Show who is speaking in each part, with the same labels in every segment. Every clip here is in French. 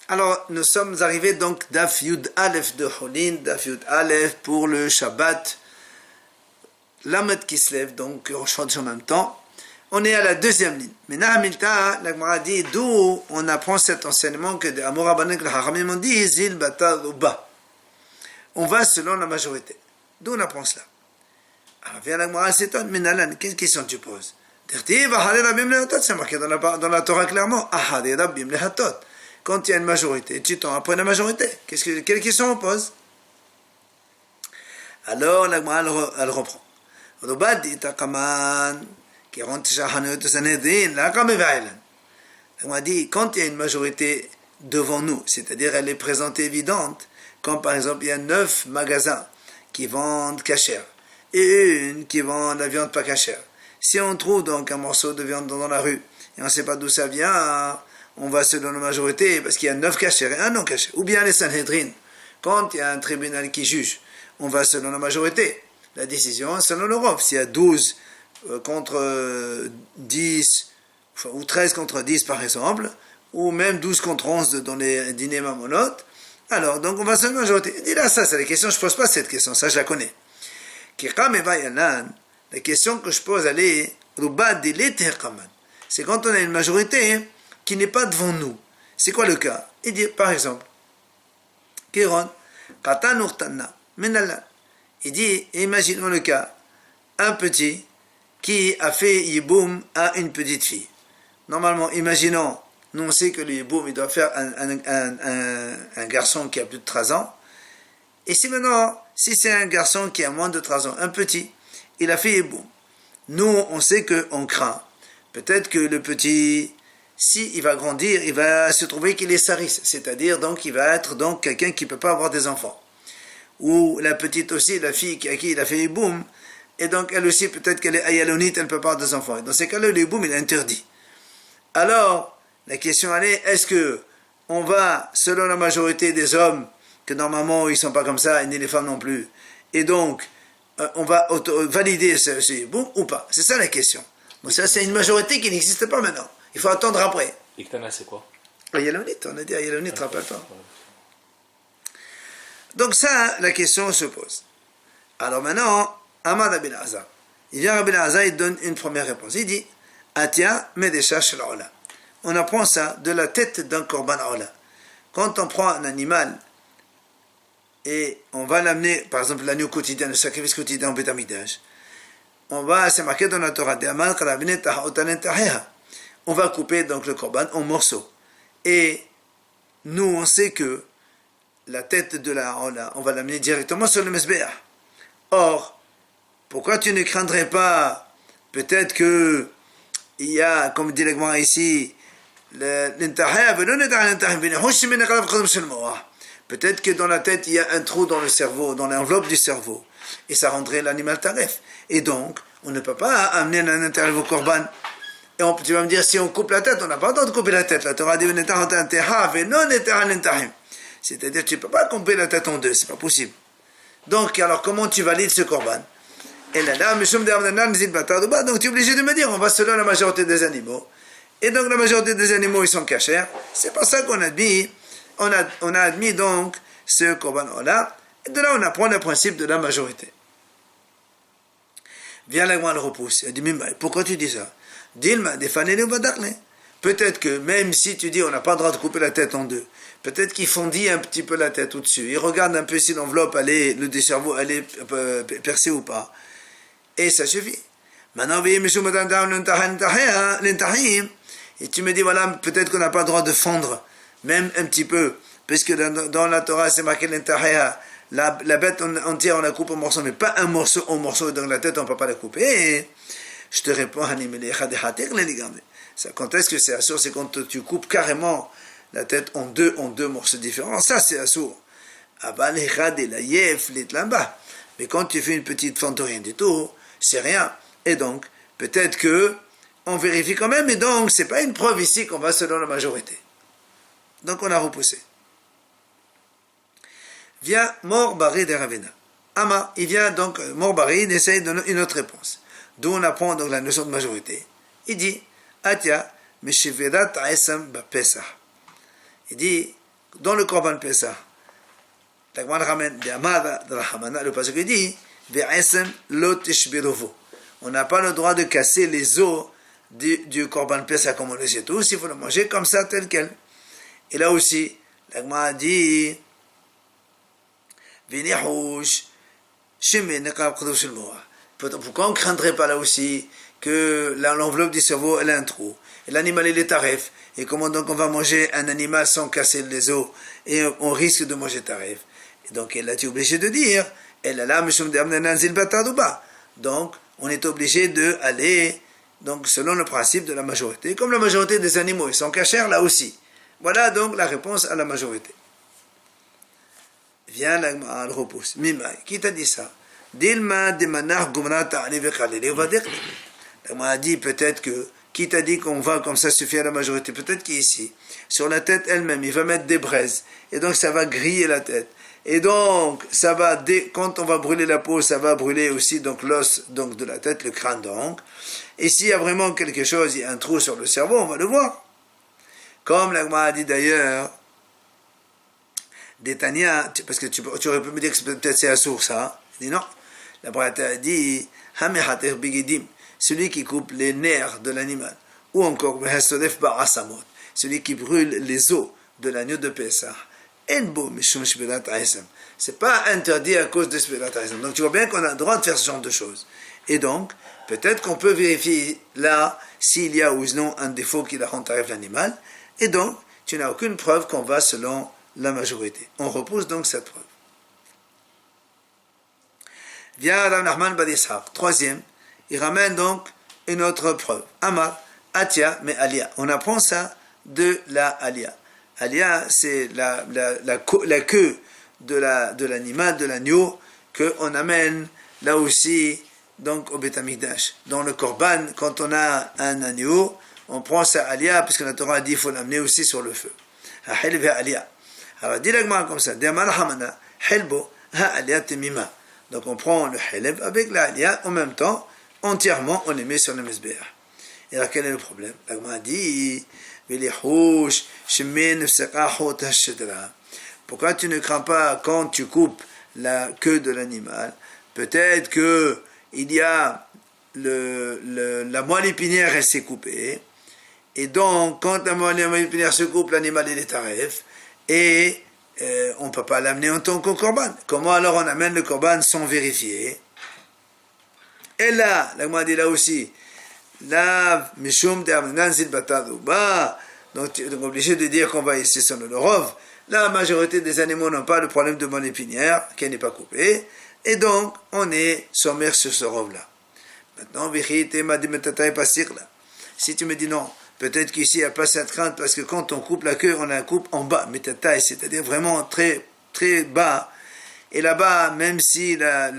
Speaker 1: Alors, nous sommes arrivés donc d'Af Yud Aleph de Holin, d'Af Yud Aleph pour le Shabbat, Lamed qui se lève, donc Rosh Chodesh en même temps. On est à la deuxième ligne. Maintenant, Hamilta, la Gemara dit, d'où on apprend cet enseignement que Amor Rabbanan que le Haramim ont dit, Zil Bata Uba. On va selon la majorité. D'où on apprend cela? Alors vient la Gemara, c'est toi, Minalan, quelle question tu poses? C'est marqué dans la Torah clairement, quand il y a une majorité, tu t'en après la majorité. Quelle question on pose? Alors la Gemara elle reprend. On a dit, quand il y a une majorité devant nous, c'est-à-dire elle est présente et évidente, comme par exemple il y a 9 magasins qui vendent cachère et une qui vend la viande pas cachère. Si on trouve donc un morceau de viande dans la rue et on ne sait pas d'où ça vient, on va selon la majorité parce qu'il y a 9 cachères et un non caché. Ou bien les Sanhedrin, quand il y a un tribunal qui juge, on va selon la majorité. La décision selon l'Europe. S'il y a 12 contre 10, ou 13 contre 10 par exemple, ou même 12 contre 11 dans les dîners mamonotes, alors donc on va selon la majorité. Et là, ça c'est la question, je ne pose pas cette question, ça je la connais. La question que je pose, elle est, c'est quand on a une majorité qui n'est pas devant nous. C'est quoi le cas? Il dit, par exemple, Kéron, il dit, imaginons le cas, un petit qui a fait yiboum à une petite fille. Normalement, imaginons, nous on sait que le yiboum, il doit faire un garçon qui a plus de 13 ans. Et si maintenant, si c'est un garçon qui a moins de 13 ans, un petit, il a fait yiboum. Nous, on sait qu'on craint. Peut-être que le petit, si il va grandir, il va se trouver qu'il est saris, c'est-à-dire donc il va être donc quelqu'un qui ne peut pas avoir des enfants. Ou la petite aussi, la fille à qui il a fait yiboum, et donc elle aussi peut-être qu'elle est ayalonite, elle ne peut pas avoir des enfants. Et dans ces cas-là, le yiboum il est interdit. Alors, la question elle est, est-ce que on va, selon la majorité des hommes, que normalement ils ne sont pas comme ça, ni les femmes non plus, et donc on va valider ce yiboum ou pas? C'est ça la question. Donc ça c'est une majorité qui n'existe pas maintenant. Il faut attendre après.
Speaker 2: Iktana c'est quoi?
Speaker 1: Ayalonite, on a dit ayalonite, rappelle-toi. Donc ça, la question se pose. Alors maintenant, Ahmad Rabbi Elazar. Il vient Rabbi Elazar, il donne une première réponse. Il dit, Atia medesha shel ola. On apprend ça de la tête d'un korban ola. Quand on prend un animal et on va l'amener, par exemple l'agneau quotidien, le sacrifice quotidien au Beth Amikdash, c'est marqué dans la Torah, on va couper donc le korban en morceaux. Et nous, on sait que la tête de la ola, on va l'amener directement sur le mesbéach. Or, pourquoi tu ne craindrais pas, peut-être que il y a, comme dit l'Agmara ici, peut-être que dans la tête il y a un trou dans le cerveau, dans l'enveloppe du cerveau, et ça rendrait l'animal taref. Et donc, on ne peut pas amener un intérieur au korban. Et tu vas me dire, si on coupe la tête, on n'a pas le droit de couper la tête. La Torah dit, c'est-à-dire, tu ne peux pas couper la tête en deux, c'est pas possible. Donc, alors, comment tu valides ce korban? Et là, donc tu es obligé de me dire, on va selon la majorité des animaux. Et donc, la majorité des animaux, ils sont cachers. C'est pour ça qu'on a admis, on a admis donc ce korban-là. Et de là, on apprend le principe de la majorité. Viens là, moi, le repousse. Il dit, mais pourquoi tu dis ça? Dilma, peut-être que même si tu dis on n'a pas le droit de couper la tête en deux, peut-être qu'il fondit un petit peu la tête au-dessus. Il regarde un peu si l'enveloppe, le cerveau, elle est percée ou pas. Et ça suffit. Maintenant, et tu me dis, voilà, peut-être qu'on n'a pas le droit de fondre, même un petit peu, puisque dans la Torah, c'est marqué l'intahia. La bête entière, on la coupe en morceaux, mais pas un morceau en morceau, donc la tête, on ne peut pas la couper. Et je te réponds, quand est-ce que c'est assourd? C'est quand tu coupes carrément la tête en deux morceaux différents. Ça, c'est assourd. Mais quand tu fais une petite fente, rien du tout, c'est rien. Et donc, peut-être que on vérifie quand même, et donc, c'est pas une preuve ici qu'on va selon la majorité. Donc, on a repoussé. Vient Mor Bari de Ravina. Ama, il vient donc, Mor Bari, il essaye de donner une autre réponse. D'où on apprend donc la notion de majorité. Il dit, Atia, Meshivedat Aesam Bapesah. Il dit, dans le Korban Pessah, la Gemara ramène le passage qui dit Ve'esem lo tishbiruvu. On n'a pas le droit de casser les os du Korban Pessah comme on le sait tous, il faut le manger comme ça, tel quel. Et là aussi, la Gemara dit Vinihush Shemin Nekab Shel Moa. Pourquoi on ne craindrait pas là aussi que l'enveloppe du cerveau elle a un trou et l'animal il est taref, et comment donc on va manger un animal sans casser les os et on risque de manger taref. Et donc elle a été obligée de dire donc on est obligé de aller donc selon le principe de la majorité, comme la majorité des animaux ils sont cachers là aussi. Voilà donc la réponse à la majorité. Viens là, elle repousse. Mimai, qui t'a dit ça? Dilma demanach gumrata ali vekhalili va dire. On a dit peut-être que qui t'a dit qu'on va comme ça suffire à la majorité? Peut-être qu'ici, sur la tête elle-même, il va mettre des braises et donc ça va griller la tête. Et donc ça va quand on va brûler la peau, ça va brûler aussi donc l'os donc de la tête, le crâne donc. Et s'il y a vraiment quelque chose, il y a un trou sur le cerveau, on va le voir. Comme l'Agma a dit d'ailleurs. Détania, parce que tu aurais pu me dire que peut-être c'est la source, ça. Il dit non. La Braïta a dit Hamehater bigidim, celui qui coupe les nerfs de l'animal. Ou encore, celui qui brûle les os de l'agneau de Pessah. C'est pas interdit à cause de Shbirat Haïsam. Donc tu vois bien qu'on a le droit de faire ce genre de choses. Et donc, peut-être qu'on peut vérifier là s'il y a ou non un défaut qui la rend tarif l'animal. Et donc, tu n'as aucune preuve qu'on va selon la majorité. On repousse donc cette preuve. Vient Rav Nachman Bar Yitzhak. Troisième, il ramène donc une autre preuve. Amar, Atia, mais Alia. On apprend ça de la Alia. Alia, c'est la queue de l'animal, de l'agneau, qu'on amène là aussi donc au Beth Amikdash. Dans le Korban, quand on a un agneau, on prend sa Alia, puisque la Torah a dit qu'il faut l'amener aussi sur le feu. Ha'hel Alia. Alors, directement comme ça, donc on prend le helev avec la alia, en même temps, entièrement, on les met sur le mesbéach. Et alors, quel est le problème? L'agma dit, pourquoi tu ne crains pas quand tu coupes la queue de l'animal? Peut-être que il y a la moelle épinière, elle s'est coupée, et donc, quand la moelle épinière se coupe, l'animal il est taref, et on ne peut pas l'amener en tant que korban. Comment alors on amène le korban sans vérifier? Et là, l'agma dit là aussi, la mishum de amnanzil batadouba, donc on est obligé de dire qu'on va ici sur le rov. La majorité des animaux n'ont pas le problème de moelle épinière, qui n'est pas coupée, et donc on est sommaire sur ce rov là. Maintenant, si tu me dis non, peut-être qu'ici, il n'y a pas cette crainte, parce que quand on coupe la queue, on la coupe en bas, métataï, c'est-à-dire vraiment très, très bas. Et là-bas, même si la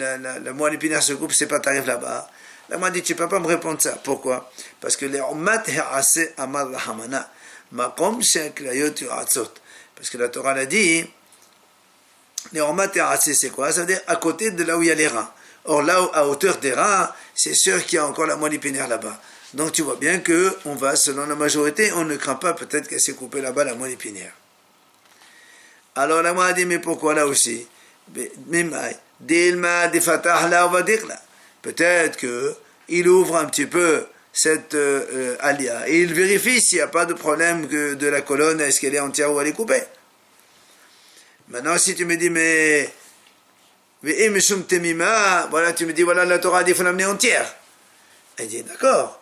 Speaker 1: moelle épinière se coupe, c'est pas tarif là-bas. Là, moi, dit, tu ne peux pas me répondre ça. Pourquoi? Parce que les ummat ha'ase amar lahamana, makom she'aklayot yu'atzot. Parce que la Torah l'a dit, les ummat ha'ase, c'est quoi? Ça veut dire à côté de là où il y a les reins. Or, là, à hauteur des reins, c'est sûr qu'il y a encore la moelle épinière là-bas. Donc tu vois bien qu'on va, selon la majorité, on ne craint pas peut-être qu'elle s'est coupée là-bas la moelle épinière. Alors la moelle a dit, mais pourquoi là aussi? Peut-être qu'il ouvre un petit peu cette alia et il vérifie s'il n'y a pas de problème de la colonne, est-ce qu'elle est entière ou elle est coupée. Maintenant si tu me dis, mais voilà, tu me dis, voilà, la Torah a dit qu'il faut l'amener entière. Elle dit, d'accord.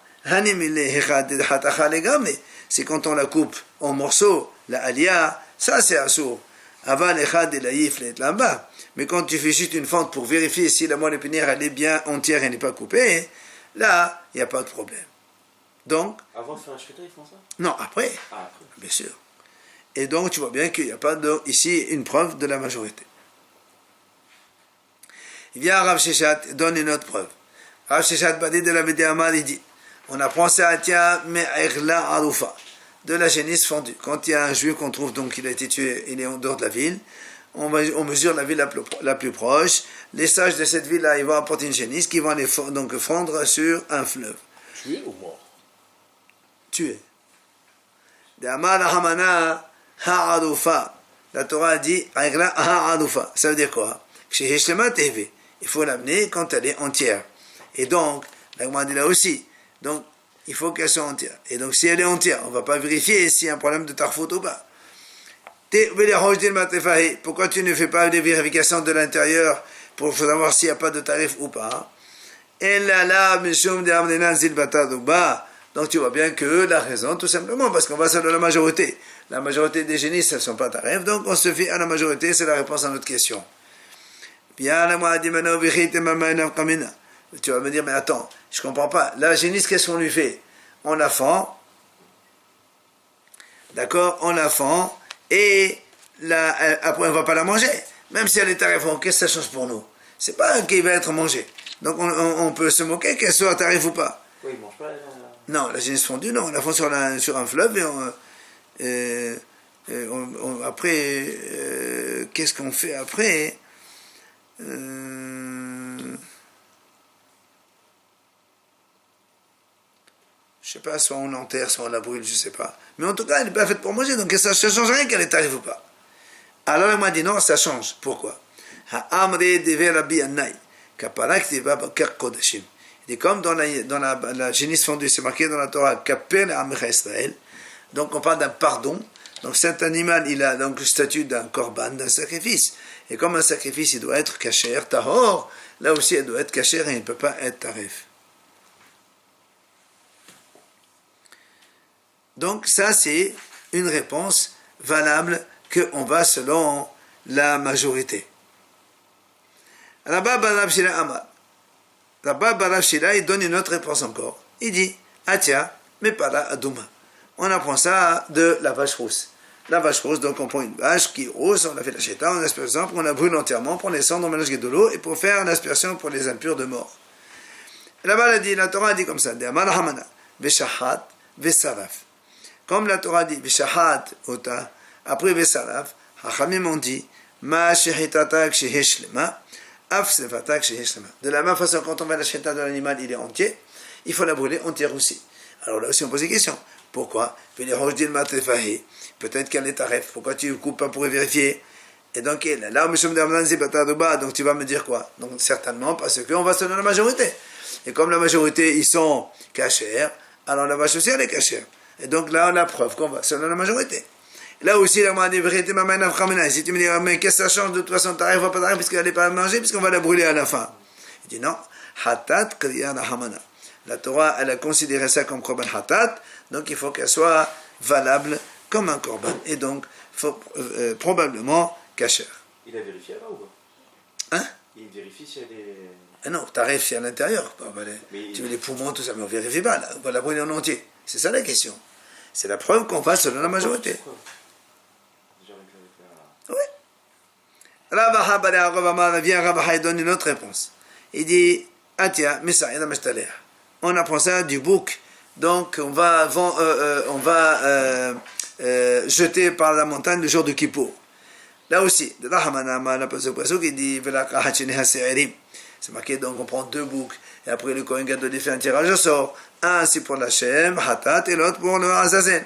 Speaker 1: C'est quand on la coupe en morceaux, la alia, ça c'est assour. Mais quand tu fais juste une fente pour vérifier si la moelle épinière elle est bien entière et n'est pas coupée, là, il n'y a pas de problème. Donc,
Speaker 2: avant de faire un shkita, ils font ça?
Speaker 1: Non, après.
Speaker 2: Ah, après.
Speaker 1: Bien sûr. Et donc, tu vois bien qu'il n'y a pas ici une preuve de la majorité. Il vient à Rav Sheshat, donne une autre preuve. Rav Sheshat Badi de la Bédéamad, il dit, on apprend ça, tiens, me'erla arufa, de la génisse fendue. Quand il y a un juif qu'on trouve, donc il a été tué, il est en dehors de la ville, on mesure la ville la plus proche. Les sages de cette ville-là, ils vont apporter une génisse qui va les donc fondre sur un fleuve.
Speaker 2: Tué ou mort?
Speaker 1: Tué. De Amar Hamana ha'arufa, la Torah a dit, ça veut dire quoi? Il faut l'amener quand elle est entière. Et donc, la Gemara dit là aussi, donc, il faut qu'elle soit entière. Et donc, si elle est entière, on ne va pas vérifier s'il y a un problème de tarfout ou pas. Pourquoi tu ne fais pas des vérifications de l'intérieur pour savoir s'il n'y a pas de tarif ou pas? Donc tu vois bien que la raison, tout simplement, parce qu'on va selon la majorité. La majorité des génistes, elles ne sont pas tarif, donc on se fie à la majorité, c'est la réponse à notre question. Bien, tu vas me dire, mais attends, je ne comprends pas. La génisse, qu'est-ce qu'on lui fait? On la fend, d'accord, on la fend, et après on ne va pas la manger. Même si elle est tarif, qu'est-ce que ça change pour nous? C'est pas qu'il va être mangé. Donc on peut se moquer qu'elle soit tarif ou pas.
Speaker 2: Oui, il ne mange pas
Speaker 1: Non, la génisse fondue, non, on la fond sur un fleuve et après, qu'est-ce qu'on fait après? Je sais pas, soit on l'enterre, soit on la brûle, je sais pas. Mais en tout cas, elle n'est pas faite pour manger, donc ça ne change rien qu'elle est tarif ou pas. Alors elle m'a dit non, ça change. Pourquoi? Et comme dans la génisse fondue, c'est marqué dans la Torah, donc on parle d'un pardon. Donc cet animal, il a donc le statut d'un korban, d'un sacrifice. Et comme un sacrifice, il doit être kasher, tahor, là aussi, il doit être kasher et il ne peut pas être tarif. Donc ça, c'est une réponse valable qu'on va selon la majorité. Rabba Barav Shila Amar. Rabba Barav Shila, il donne une autre réponse encore. Il dit, Atia, mais pas là, Adouma. On apprend ça de la vache rousse. La vache rousse, donc on prend une vache qui est rousse, on la fait la chéta, on asperge, on la brûle entièrement, pour les cendres, on mélange de l'eau, et pour faire l'aspersion pour les impurs de mort. Là-bas, la Torah a dit comme ça, Veshahat, Vesaraf. Comme la Torah dit, Veshahat, Ota, après Vesaraf, Hachamim ont dit, Ma shehitatak sheheshlema, Af sefatak sheheshlema. De la même façon, quand on va la chéta de l'animal, il est entier, il faut la brûler entière aussi. Alors là aussi, on pose des questions. Pourquoi? Peut-être qu'elle est tarif. Pourquoi tu ne coupes pas pour vérifier? Et donc, là, donc tu vas me dire quoi? Donc, certainement parce qu'on va selon la majorité. Et comme la majorité, ils sont cachers, alors la vache aussi, elle est cachère. Et donc là, on a la preuve qu'on va selon la majorité. Là aussi, la vérité, si tu me dis, mais qu'est-ce que ça change de toute façon, tarif ou pas tarif, puisqu'elle n'est pas mangée, puisqu'on va la brûler à la fin. Il dit non. Hatat kriya hamana. La Torah, elle a considéré ça comme korban hatat, donc il faut qu'elle soit valable comme un korban, et donc probablement kasher.
Speaker 2: Il a vérifié avant ou pas?
Speaker 1: Hein?
Speaker 2: Il vérifie si elle est...
Speaker 1: Ah non, tarif c'est à l'intérieur. Tu veux les poumons, tout ça, mais on ne vérifie pas, là. On va la brûler en entier. C'est ça la question. C'est la preuve qu'on va selon la majorité. Oui. Rabba vient Rabba donne une autre réponse. Il dit, Atia, Messa'id Amashtaleh. On apprend ça du bouc, donc on va jeter par la montagne le jour de Kippour. Là aussi, il dit, c'est marqué, donc on prend deux boucs, et après le Kohen Gadol fait un tirage au sort, un c'est pour la Shem, Hatat, et l'autre pour le Azazel.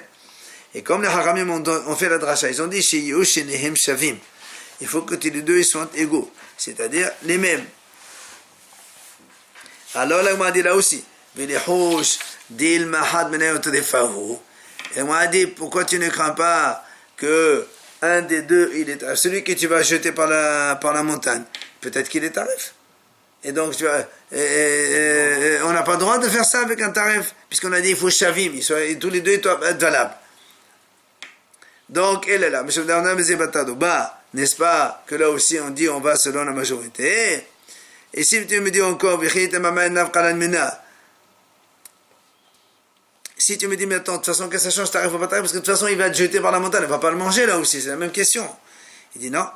Speaker 1: Et comme les Haramim ont fait la dracha, ils ont dit, Shavim. Il faut que les deux ils soient égaux, c'est-à-dire les mêmes. Alors là, on m'a dit là aussi, et on m'a dit, pourquoi tu ne crains pas que un des deux, il est celui que tu vas jeter par la montagne, peut-être qu'il est tarif. Et donc, on n'a pas le droit de faire ça avec un tarif, puisqu'on a dit, il faut shavim, tous les deux ils doivent être valables. Donc, elle est là, n'est-ce pas, que là aussi on dit, on va selon la majorité. Et si tu me dis encore, si tu me dis, mais attends, de toute façon, qu'est-ce que ça change, tarif ou pas tarif, parce que de toute façon, il va être jeté par la montagne, il ne va pas le manger là aussi, c'est la même question. Il dit non,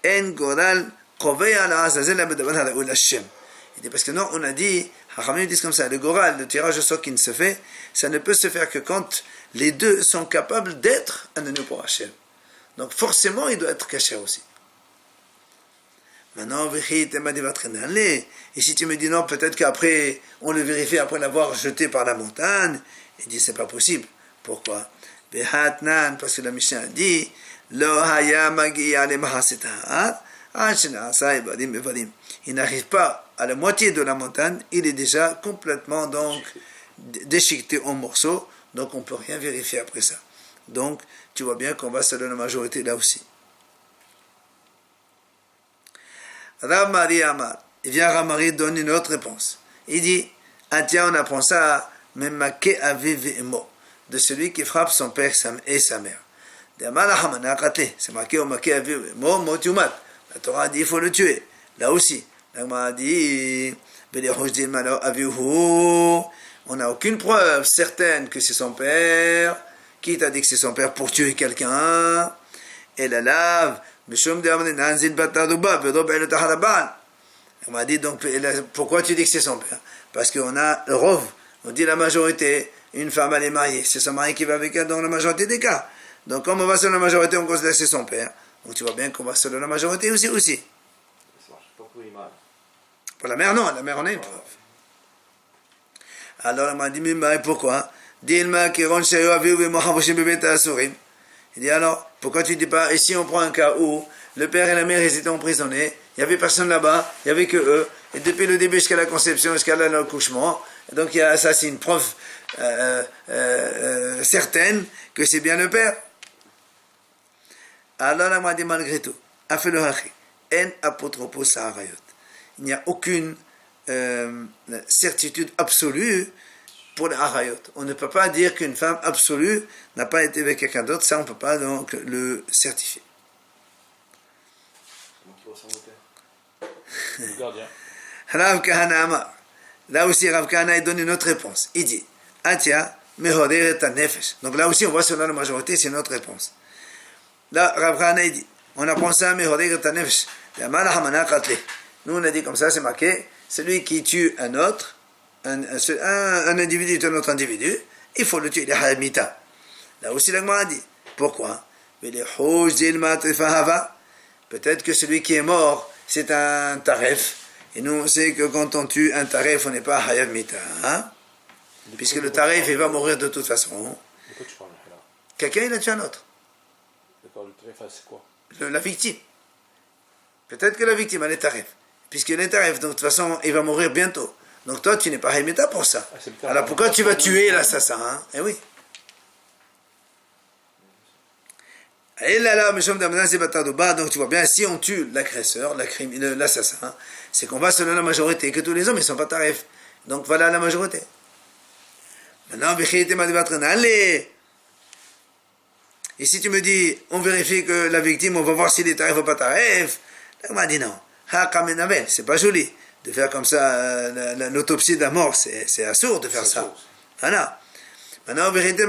Speaker 1: il dit, parce que non, on a dit, ils disent comme ça, le goral, le tirage au sort qui ne se fait, ça ne peut se faire que quand les deux sont capables d'être un anneau pour Hachem. Donc forcément, il doit être caché aussi. Maintenant, et si tu me dis non, peut-être qu'après, on le vérifie après l'avoir jeté par la montagne, il dit c'est pas possible. Pourquoi? Parce que la Mishnah dit, Lo haya magiya le mahasita. Il n'arrive pas à la moitié de la montagne, il est déjà complètement donc déchiqueté en morceaux, donc on ne peut rien vérifier après ça. Donc tu vois bien qu'on va selon la majorité là aussi. Rav Mari Amar, il vient Rav Mari donne une autre réponse. Il dit, ah tiens, on apprend ça, memake aviv emo, de celui qui frappe son père et sa mère. C'est marqué au make aviv emo, motumat. La Torah dit, il faut le tuer. Là aussi, la Gemara dit, on n'a aucune preuve certaine que c'est son père. Qui t'a dit que c'est son père pour tuer quelqu'un? Et la lave, on m'a dit donc, pourquoi tu dis que c'est son père? Parce qu'on a le rov, on dit la majorité, une femme elle est mariée, c'est son mari qui va avec elle dans la majorité des cas. Donc comme on va selon la majorité, on considère que c'est son père. Donc tu vois bien qu'on va selon la majorité aussi.
Speaker 2: Ça marche pas pour les mâles.
Speaker 1: Pour la mère, non, la mère on a une preuve. Alors elle m'a dit, mais pourquoi? Il dit alors, pourquoi tu ne dis pas, ici on prend un cas où le père et la mère ils étaient emprisonnés, il n'y avait personne là-bas, il n'y avait que eux, et depuis le début jusqu'à la conception, jusqu'à l'accouchement, donc ça c'est une preuve certaine que c'est bien le père. Alors elle m'a dit malgré tout, il n'y a aucune certitude absolue pour les harayot. On ne peut pas dire qu'une femme absolue n'a pas été avec quelqu'un d'autre, ça on ne peut pas donc le certifier.
Speaker 2: Le gardien.
Speaker 1: Rav Kahana Amar. Là aussi Rav Kahana il donne une autre réponse. Il dit, Atia, mehorer ta nefesh. Donc là aussi on voit selon la majorité, c'est une autre réponse. Là Rav Kahana il dit, on apprend ça, mehorer ta nefesh. Nous on a dit comme ça, c'est marqué, celui qui tue un autre, un individu est un autre individu, il faut le tuer, il est haïmita. Là aussi, la Gemara dit, pourquoi? Peut-être que celui qui est mort, c'est un taref, et nous on sait que quand on tue un taref, on n'est pas haïmita, hein? Puisque le taref, il va mourir de toute façon.
Speaker 2: De quoi tu parles là?
Speaker 1: Quelqu'un, il a tué un autre.
Speaker 2: D'accord, le taref, c'est quoi?
Speaker 1: La victime. Peut-être que la victime, elle est taref. Puisqu'il est taref, donc de toute façon, il va mourir bientôt. Donc toi, tu n'es pas haïmita pour ça. Alors pourquoi tu vas tuer l'assassin, hein? Eh oui. Et là, donc tu vois bien, si on tue l'agresseur, l'assassin, c'est qu'on va selon la majorité, que tous les hommes, ils ne sont pas tarifs. Donc voilà la majorité. Maintenant, allez. Et si tu me dis, on vérifie que la victime, on va voir s'il est tarif ou pas tarif, là, on m'a dit non. C'est pas joli. De faire comme ça l'autopsie d'un mort, c'est assourd de faire ça. Voilà. Maintenant, en vérité,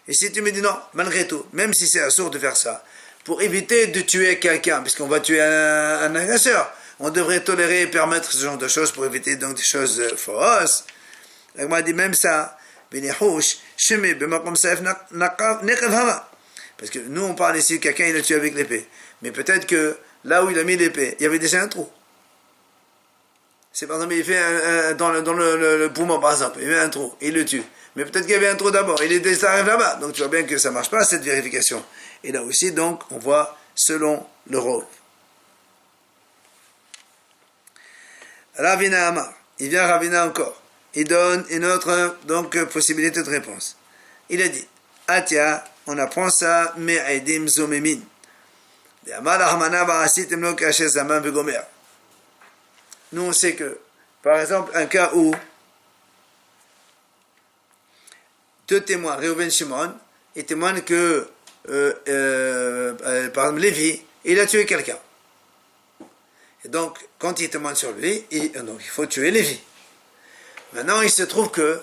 Speaker 1: et si tu me dis non, malgré tout, même si c'est assourd de faire ça, pour éviter de tuer quelqu'un, puisqu'on va tuer un agresseur, on devrait tolérer et permettre ce genre de choses pour éviter donc des choses fausses. On m'a dit même ça, parce que nous on parle ici, quelqu'un il a tué avec l'épée, mais peut-être que là où il a mis l'épée, il y avait déjà un trou. C'est par exemple, il fait dans le poumon, par exemple, il met un trou, il le tue. Mais peut-être qu'il y avait un trou d'abord, ça arrive là-bas. Donc tu vois bien que ça ne marche pas, cette vérification. Et là aussi, donc, on voit selon le rôle. Ravina Amar, il vient Ravina encore. Il donne une autre donc, possibilité de réponse. Il a dit, Atia, on apprend ça, me'aidim zomemin. Nous on sait que, par exemple, un cas où deux témoins, Reuven Shimon, ils témoignent que, par exemple, Lévi, il a tué quelqu'un. Et donc, quand ils témoignent sur lui, donc, il faut tuer Lévi. Maintenant, il se trouve que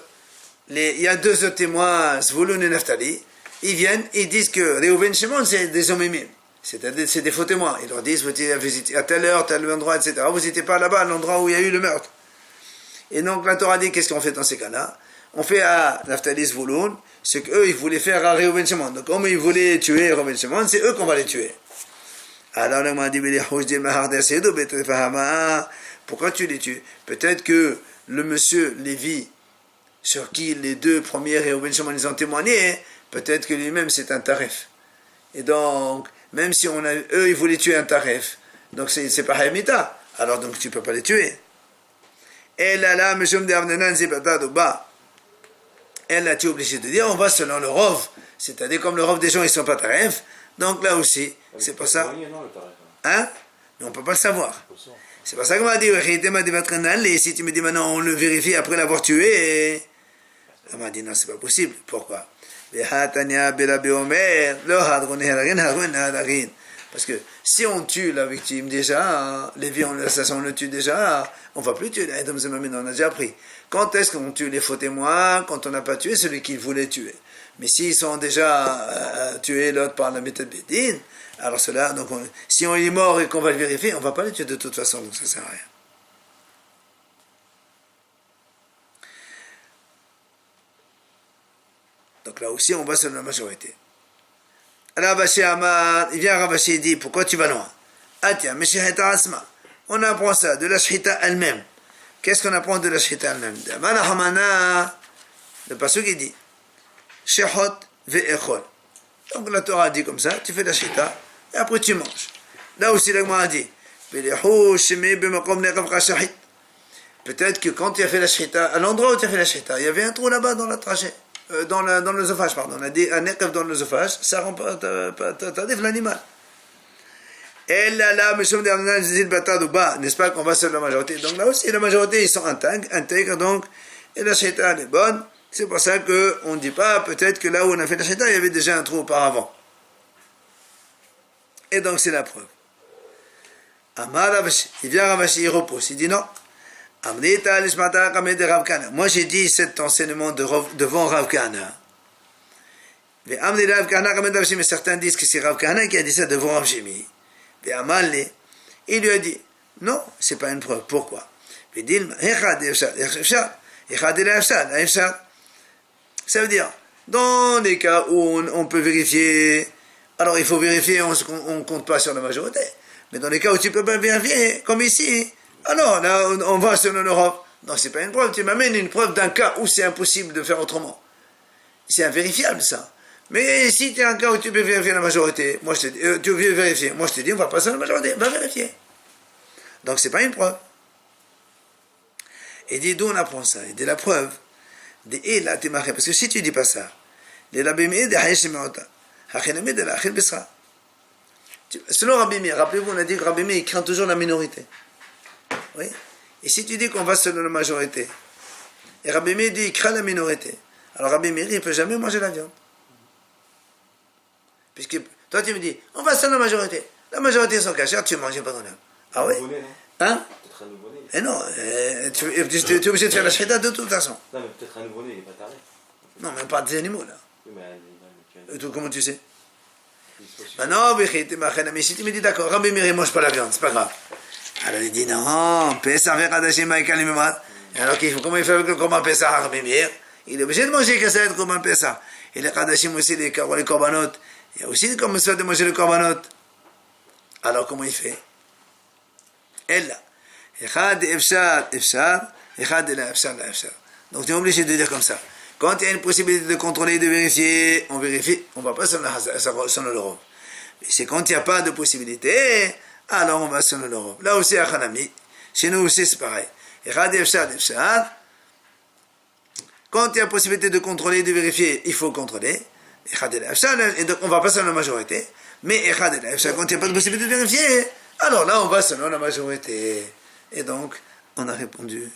Speaker 1: il y a deux autres témoins, Zvulun et Naphtali, ils viennent, ils disent que Reuven Shimon, c'est des hommes c'est des faux témoins. Ils leur disent, vous étiez à telle heure, tel endroit, etc. Vous n'étiez pas là-bas, à l'endroit où il y a eu le meurtre. Et donc la Torah dit, qu'est-ce qu'on fait dans ces cas-là? On fait à Naphtali Zvulun, ce qu'eux, ils voulaient faire à Reuven Shimon. Donc comme ils voulaient tuer Reuven Shimon, c'est eux qu'on va les tuer. Alors on m'a dit, pourquoi tu les tues? Peut-être que le monsieur Lévi, sur qui les deux premiers Reuven Shimon ils ont témoigné, peut-être que lui-même c'est un taref. Et donc, même si eux ils voulaient tuer un taref, donc c'est pas Haïmita, alors donc tu peux pas les tuer. Et là, Meshum de Avnanan Zibatad Ba. Et là, tu es obligé de dire, on va selon le Rov. C'est-à-dire, comme le Rov des gens, ils sont pas taref. Donc là aussi, c'est pas ça. Hein? Mais on peut pas le savoir. C'est pas ça qu'on m'a dit. Si tu me dis maintenant, on le vérifie après l'avoir tué. On m'a dit, non, c'est pas possible. Pourquoi? Parce que si on tue la victime déjà, les violents, l'assassin on le tue déjà, on ne va plus tuer. On a déjà appris. Quand est-ce qu'on tue les faux témoins? Quand on n'a pas tué celui qui voulait tuer. Mais s'ils sont déjà tués l'autre par la méthode Bédine, alors cela, donc si on est mort et qu'on va le vérifier, on ne va pas le tuer de toute façon, donc ça ne sert à rien. Donc là aussi, on va sur la majorité. Ravashi Amar, il vient Ravashi et dit, pourquoi tu vas loin? Atia, Meshiheta Asma. On apprend ça de la shita elle-même. Qu'est-ce qu'on apprend de la shita elle-même? Le pasuk il dit, Shehot ve'echol. Donc la Torah dit comme ça, tu fais la shita, et après tu manges. Là aussi, la Gemara dit, peut-être que quand tu as fait la shita, à l'endroit où tu as fait la shita, il y avait un trou là-bas dans la trajet. Dans l'œsophage, pardon. On a dit un nekaf dans l'œsophage, ça rend pas l'animal. Et là, n'est-ce pas qu'on va sur la majorité? Donc là aussi, la majorité, ils sont intègres, donc, et la shaitan est bonne. C'est pour ça qu'on ne dit pas, peut-être que là où on a fait la shaitan, il y avait déjà un trou auparavant. Et donc, c'est la preuve. Amar Ravashi, il vient Ravashi, il repousse, il dit non. Moi j'ai dit cet enseignement devant Rav Kahana. Mais certains disent que c'est Rav Kahana qui a dit ça devant Rav Shimi. Il lui a dit non, c'est pas une preuve. Pourquoi? Ça veut dire dans les cas où on peut vérifier, alors il faut vérifier, on ne compte pas sur la majorité. Mais dans les cas où tu peux pas vérifier, comme ici, alors là, on va selon l'Europe. Non, c'est pas une preuve. Tu m'amènes une preuve d'un cas où c'est impossible de faire autrement. C'est invérifiable, ça. Mais si tu as un cas où tu peux vérifier la majorité, moi je te dis, tu veux vérifier, moi je te dis, on va passer à la majorité, va vérifier. Donc c'est pas une preuve. Et dit d'où on apprend ça? Et dit la preuve. Parce que si tu dis pas ça, selon Rabbi Meir, rappelez-vous, on a dit que Rabbi Meir, il craint toujours la minorité. Oui. Et si tu dis qu'on va selon la majorité, et Rabbi Meir dit qu'il craint la minorité, alors Rabbi Meir, il ne peut jamais manger la viande. Puisque toi tu me dis, on va selon la majorité. La majorité sont cachères, tu ne manges pas dans l'heure. Ah oui? Hein?
Speaker 2: Peut-être un nouveau-né.
Speaker 1: Et non, tu es obligé de faire la shahida de toute façon.
Speaker 2: Non, mais peut-être un nouveau-né, il n'est pas taré.
Speaker 1: Non, mais pas des animaux là.
Speaker 2: Oui, mais
Speaker 1: Et toi, comment tu sais? Ben non, mais si tu me dis d'accord, Rabbi Meir, il ne mange pas la viande, c'est pas grave. Alors il dit non, Pessah avec Hadashim Maïkal Imimad. Alors comment il fait avec le Korban Pessah à Rabbi Meir? Il est obligé de manger que ça être Korban Pessah. Et les Hadashim aussi, les Korbanot. Il y a aussi comme ça de manger le Korbanot. Alors comment il fait? Elle là. Echad Efshar, Echad la Efshar. Donc tu es obligé de dire comme ça. Quand il y a une possibilité de contrôler, de vérifier, on vérifie, on ne va pas selon l'Europe. Mais c'est quand il n'y a pas de possibilité, alors on va selon l'Europe. Là aussi, à Hanami, chez nous aussi c'est pareil. Quand il y a possibilité de contrôler, de vérifier, il faut contrôler. Et donc on ne va pas selon la majorité. Mais quand il n'y a pas de possibilité de vérifier, alors là on va selon la majorité. Et donc, on a répondu.